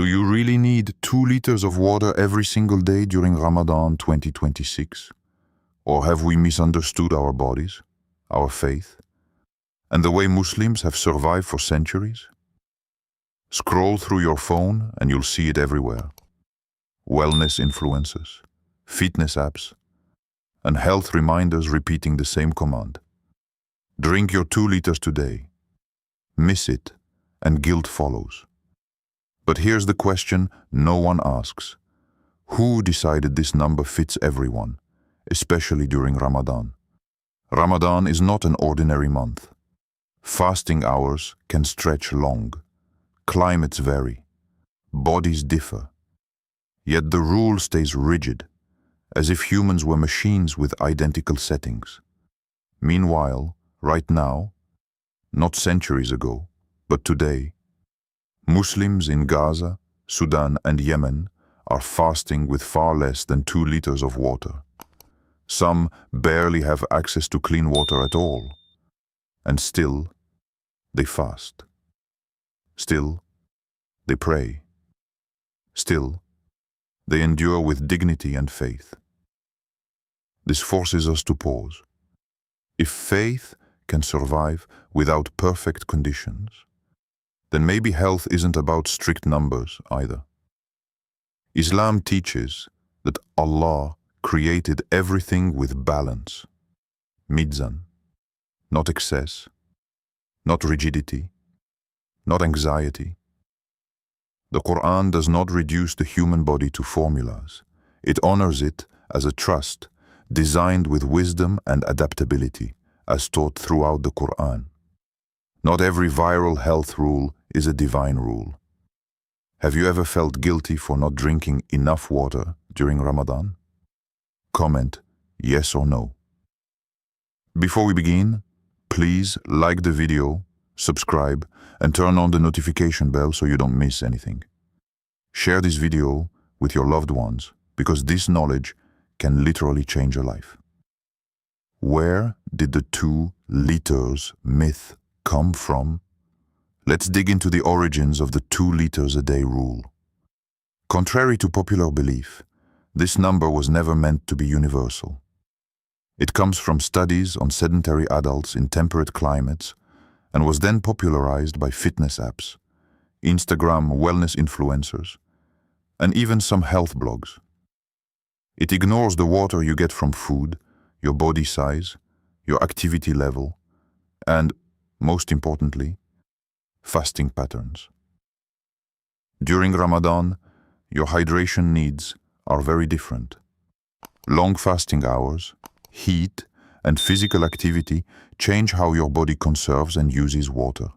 Do you really need 2 liters of water every single day during Ramadan 2026? Or have we misunderstood our bodies, our faith, and the way Muslims have survived for centuries? Scroll through your phone and you'll see it everywhere. Wellness influencers, fitness apps, and health reminders repeating the same command. Drink your 2 liters today. Miss it, and guilt follows. But here's the question no one asks. Who decided this number fits everyone, especially during Ramadan? Ramadan is not an ordinary month. Fasting hours can stretch long. Climates vary. Bodies differ. Yet the rule stays rigid, as if humans were machines with identical settings. Meanwhile, right now, not centuries ago, but today, Muslims in Gaza, Sudan, and Yemen are fasting with far less than 2 liters of water. Some barely have access to clean water at all. And still, they fast. Still, they pray. Still, they endure with dignity and faith. This forces us to pause. If faith can survive without perfect conditions, then maybe health isn't about strict numbers either. Islam teaches that Allah created everything with balance, mizan, not excess, not rigidity, not anxiety. The Qur'an does not reduce the human body to formulas. It honors it as a trust, designed with wisdom and adaptability, as taught throughout the Qur'an. Not every viral health rule is a divine rule. Have you ever felt guilty for not drinking enough water during Ramadan? Comment yes or no. Before we begin, please like the video, subscribe, and turn on the notification bell so you don't miss anything. Share this video with your loved ones because this knowledge can literally change your life. Where did the 2 liters myth come from? Let's dig into the origins of the 2 liters a day rule. Contrary to popular belief, this number was never meant to be universal. It comes from studies on sedentary adults in temperate climates and was then popularized by fitness apps, Instagram wellness influencers, and even some health blogs. It ignores the water you get from food, your body size, your activity level, and, most importantly, fasting patterns. During Ramadan, your hydration needs are very different. Long fasting hours, heat, and physical activity change how your body conserves and uses water.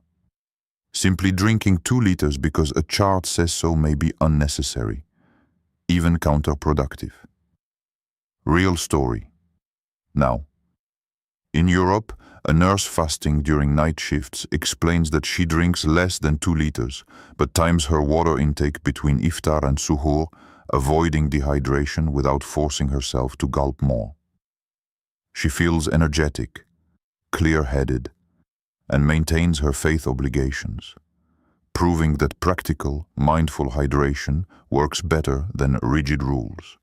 Simply drinking 2 liters because a chart says so may be unnecessary, even counterproductive. Real story. Now, in Europe, a nurse fasting during night shifts explains that she drinks less than 2 liters, but times her water intake between iftar and suhoor, avoiding dehydration without forcing herself to gulp more. She feels energetic, clear-headed, and maintains her faith obligations, proving that practical, mindful hydration works better than rigid rules.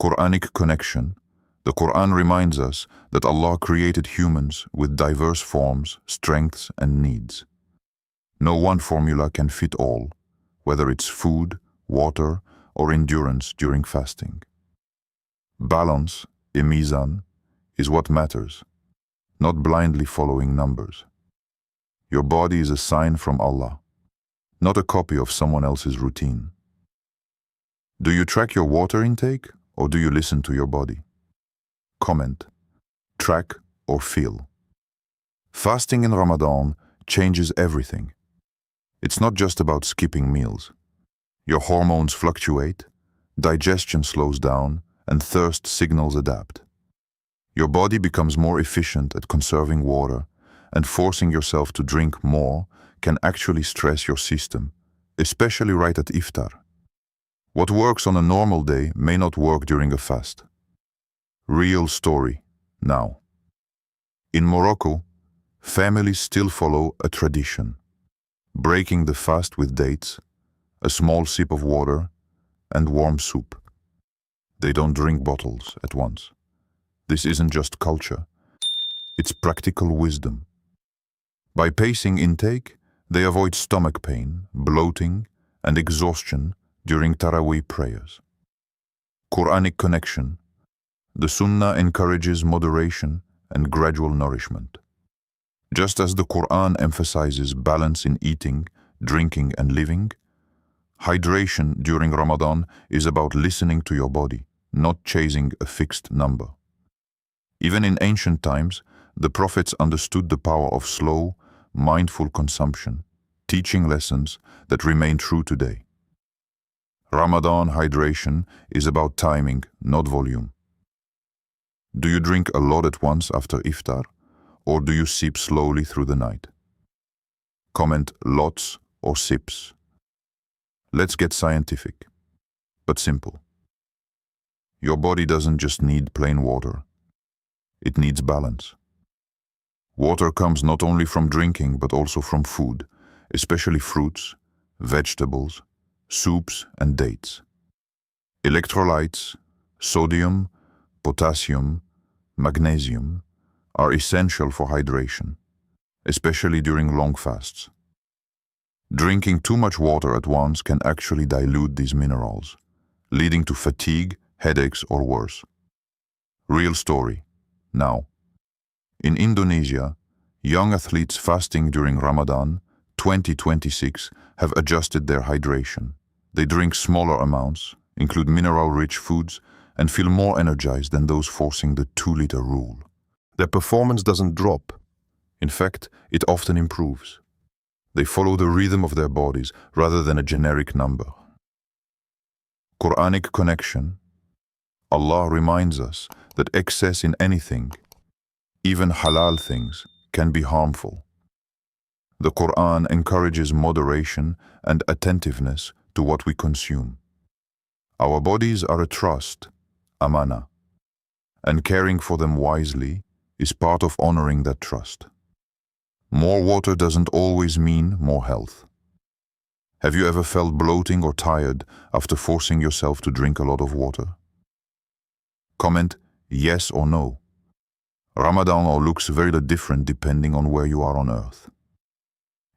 Quranic connection. The Qur'an reminds us that Allah created humans with diverse forms, strengths, and needs. No one formula can fit all, whether it's food, water, or endurance during fasting. Balance, mizan, is what matters, not blindly following numbers. Your body is a sign from Allah, not a copy of someone else's routine. Do you track your water intake, or do you listen to your body? Comment, track, or feel. Fasting in Ramadan changes everything. It's not just about skipping meals. Your hormones fluctuate, digestion slows down, and thirst signals adapt. Your body becomes more efficient at conserving water, and forcing yourself to drink more can actually stress your system, especially right at iftar. What works on a normal day may not work during a fast. Real story, now. In Morocco, families still follow a tradition, breaking the fast with dates, a small sip of water, and warm soup. They don't drink bottles at once. This isn't just culture, it's practical wisdom. By pacing intake, they avoid stomach pain, bloating, and exhaustion during Taraweeh prayers. Quranic connection. The Sunnah encourages moderation and gradual nourishment. Just as the Quran emphasizes balance in eating, drinking, and living, hydration during Ramadan is about listening to your body, not chasing a fixed number. Even in ancient times, the prophets understood the power of slow, mindful consumption, teaching lessons that remain true today. Ramadan hydration is about timing, not volume. Do you drink a lot at once after iftar, or do you sip slowly through the night? Comment lots or sips. Let's get scientific, but simple. Your body doesn't just need plain water. It needs balance. Water comes not only from drinking, but also from food, especially fruits, vegetables, soups, and dates. Electrolytes, sodium, potassium, magnesium, are essential for hydration, especially during long fasts. Drinking too much water at once can actually dilute these minerals, leading to fatigue, headaches, or worse. Real story. Now, in Indonesia, young athletes fasting during Ramadan 2026 have adjusted their hydration. They drink smaller amounts, include mineral-rich foods, and feel more energized than those forcing the 2-liter rule. Their performance doesn't drop. In fact, it often improves. They follow the rhythm of their bodies rather than a generic number. Quranic connection. Allah reminds us that excess in anything, even halal things, can be harmful. The Quran encourages moderation and attentiveness to what we consume. Our bodies are a trust, amana, and caring for them wisely is part of honoring that trust. More water doesn't always mean more health. Have you ever felt bloating or tired after forcing yourself to drink a lot of water? Comment yes or no. Ramadan looks very different depending on where you are on earth.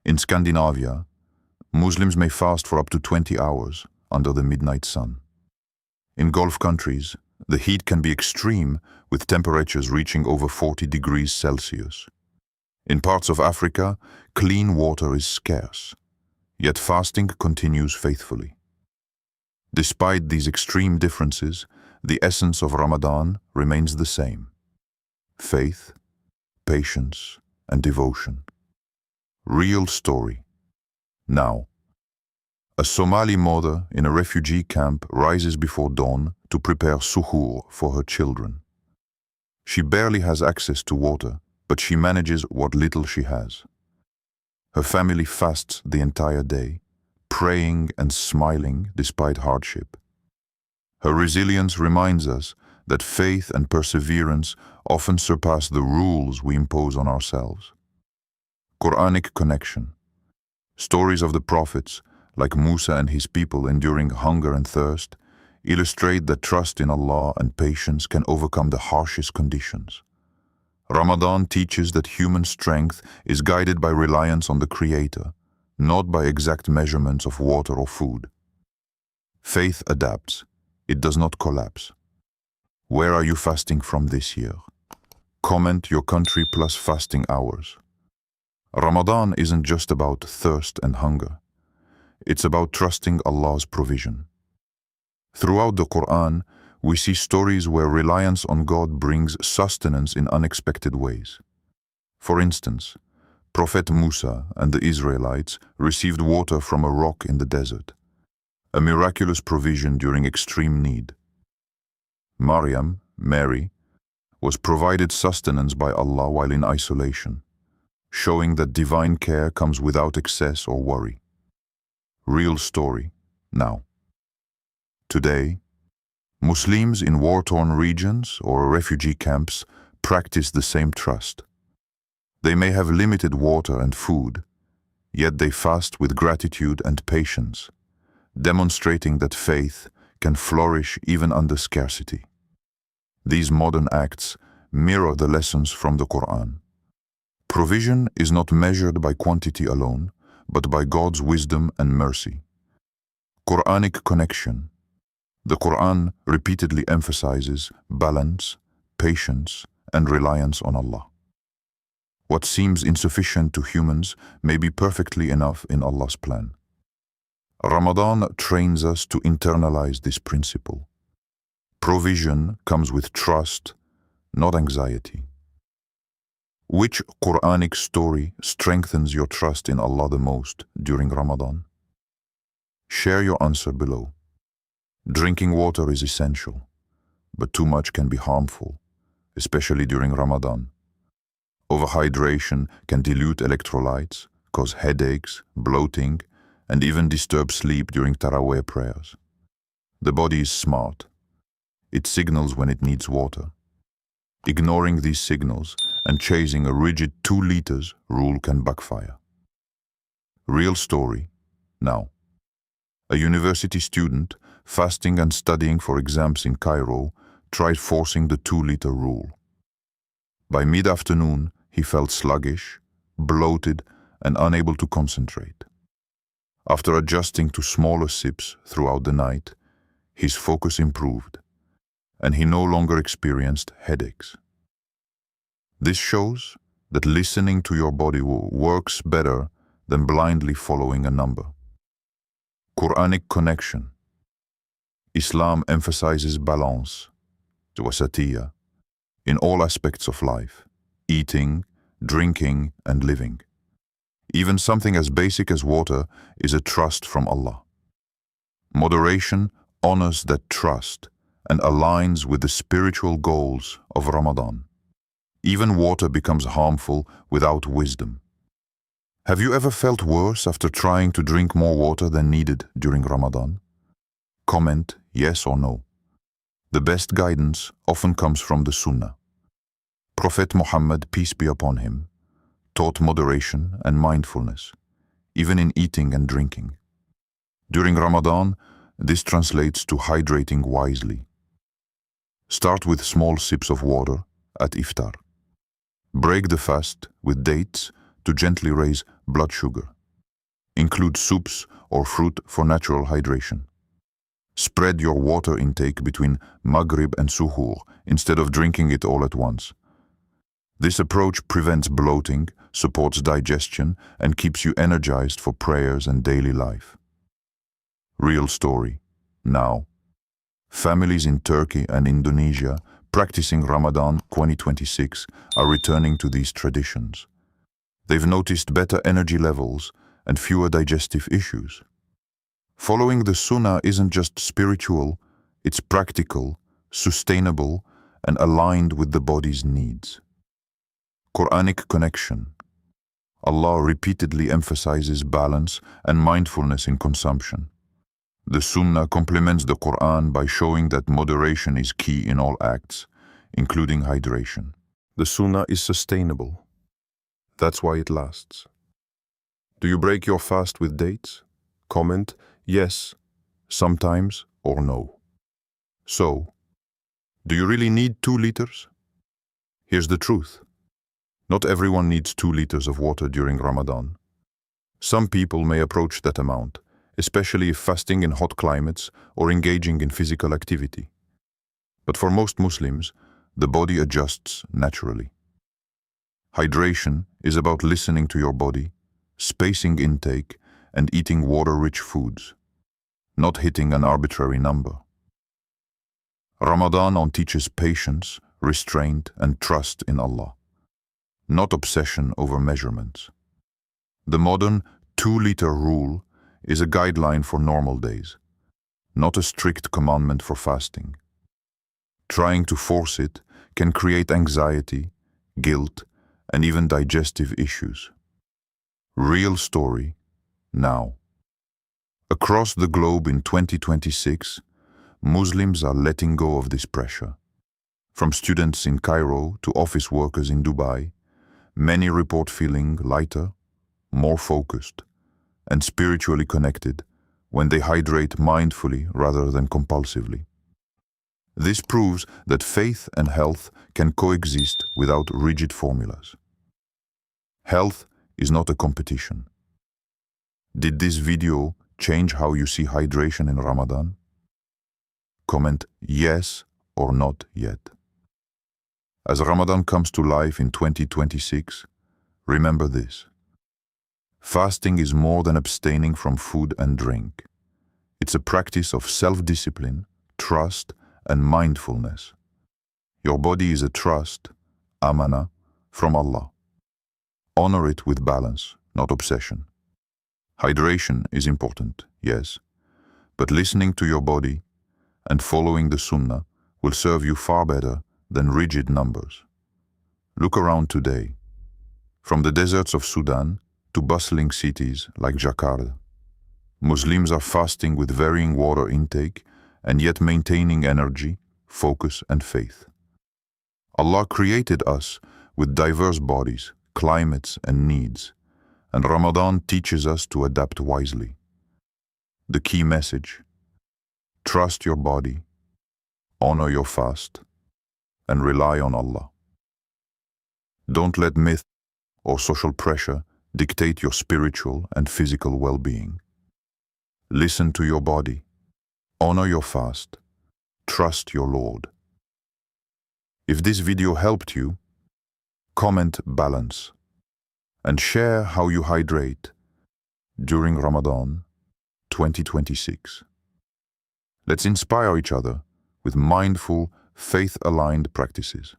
In Scandinavia, Muslims may fast for up to 20 hours under the midnight sun. In Gulf countries, the heat can be extreme with temperatures reaching over 40 degrees Celsius. In parts of Africa, clean water is scarce, yet fasting continues faithfully. Despite these extreme differences, the essence of Ramadan remains the same: faith, patience, and devotion. Real story. Now, a Somali mother in a refugee camp rises before dawn to prepare suhoor for her children. She barely has access to water, but she manages what little she has. Her family fasts the entire day, praying and smiling despite hardship. Her resilience reminds us that faith and perseverance often surpass the rules we impose on ourselves. Quranic connection. Stories of the prophets, like Musa and his people enduring hunger and thirst, illustrate that trust in Allah and patience can overcome the harshest conditions. Ramadan teaches that human strength is guided by reliance on the Creator, not by exact measurements of water or food. Faith adapts, it does not collapse. Where are you fasting from this year? Comment your country plus fasting hours. Ramadan isn't just about thirst and hunger. It's about trusting Allah's provision. Throughout the Quran, we see stories where reliance on God brings sustenance in unexpected ways. For instance, Prophet Musa and the Israelites received water from a rock in the desert, a miraculous provision during extreme need. Maryam, Mary, was provided sustenance by Allah while in isolation, showing that divine care comes without excess or worry. Real story, now. Today, Muslims in war-torn regions or refugee camps practice the same trust. They may have limited water and food, yet they fast with gratitude and patience, demonstrating that faith can flourish even under scarcity. These modern acts mirror the lessons from the Qur'an. Provision is not measured by quantity alone, but by God's wisdom and mercy. Qur'anic connection. The Qur'an repeatedly emphasizes balance, patience, and reliance on Allah. What seems insufficient to humans may be perfectly enough in Allah's plan. Ramadan trains us to internalize this principle. Provision comes with trust, not anxiety. Which Qur'anic story strengthens your trust in Allah the most during Ramadan? Share your answer below. Drinking water is essential, but too much can be harmful, especially during Ramadan. Overhydration can dilute electrolytes, cause headaches, bloating, and even disturb sleep during Taraweeh prayers. The body is smart. It signals when it needs water. Ignoring these signals and chasing a rigid 2 liters rule can backfire. Real story. Now, a university student fasting and studying for exams in Cairo tried forcing the 2-liter rule. By mid-afternoon, he felt sluggish, bloated, and unable to concentrate. After adjusting to smaller sips throughout the night, his focus improved, and he no longer experienced headaches. This shows that listening to your body works better than blindly following a number. Qur'anic connection. Islam emphasizes balance, wasatiyya, in all aspects of life, eating, drinking, and living. Even something as basic as water is a trust from Allah. Moderation honors that trust and aligns with the spiritual goals of Ramadan. Even water becomes harmful without wisdom. Have you ever felt worse after trying to drink more water than needed during Ramadan? Comment yes or no. The best guidance often comes from the Sunnah. Prophet Muhammad, peace be upon him, taught moderation and mindfulness, even in eating and drinking. During Ramadan, this translates to hydrating wisely. Start with small sips of water at iftar. Break the fast with dates to gently raise blood sugar. Include soups or fruit for natural hydration. Spread your water intake between Maghrib and Suhoor instead of drinking it all at once. This approach prevents bloating, supports digestion, and keeps you energized for prayers and daily life. Real story. Now, families in Turkey and Indonesia practicing Ramadan 2026 are returning to these traditions. They've noticed better energy levels and fewer digestive issues. Following the Sunnah isn't just spiritual, it's practical, sustainable, and aligned with the body's needs. Qur'anic connection. Allah repeatedly emphasizes balance and mindfulness in consumption. The Sunnah complements the Qur'an by showing that moderation is key in all acts, including hydration. The Sunnah is sustainable. That's why it lasts. Do you break your fast with dates? Comment yes, sometimes, or no. So, do you really need 2 liters? Here's the truth. Not everyone needs 2 liters of water during Ramadan. Some people may approach that amount, especially if fasting in hot climates or engaging in physical activity. But for most Muslims, the body adjusts naturally. Hydration is about listening to your body, spacing intake, and eating water-rich foods, not hitting an arbitrary number. Ramadan teaches patience, restraint, and trust in Allah, not obsession over measurements. The modern 2-liter rule is a guideline for normal days, not a strict commandment for fasting. Trying to force it can create anxiety, guilt, and even digestive issues. Real story. Now, across the globe in 2026, Muslims are letting go of this pressure. From students in Cairo to office workers in Dubai, many report feeling lighter, more focused, and spiritually connected when they hydrate mindfully rather than compulsively. This proves that faith and health can coexist without rigid formulas. Health is not a competition. Did this video change how you see hydration in Ramadan? Comment yes or not yet. As Ramadan comes to life in 2026, remember this. Fasting is more than abstaining from food and drink. It's a practice of self-discipline, trust, and mindfulness. Your body is a trust, amana, from Allah. Honor it with balance, not obsession. Hydration is important, yes, but listening to your body and following the Sunnah will serve you far better than rigid numbers. Look around today. From the deserts of Sudan to bustling cities like Jakarta, Muslims are fasting with varying water intake and yet maintaining energy, focus, and faith. Allah created us with diverse bodies, climates, and needs, and Ramadan teaches us to adapt wisely. The key message: trust your body, honor your fast, and rely on Allah. Don't let myth or social pressure dictate your spiritual and physical well-being. Listen to your body, honor your fast, trust your Lord. If this video helped you, comment balance and share how you hydrate during Ramadan 2026. Let's inspire each other with mindful, faith-aligned practices.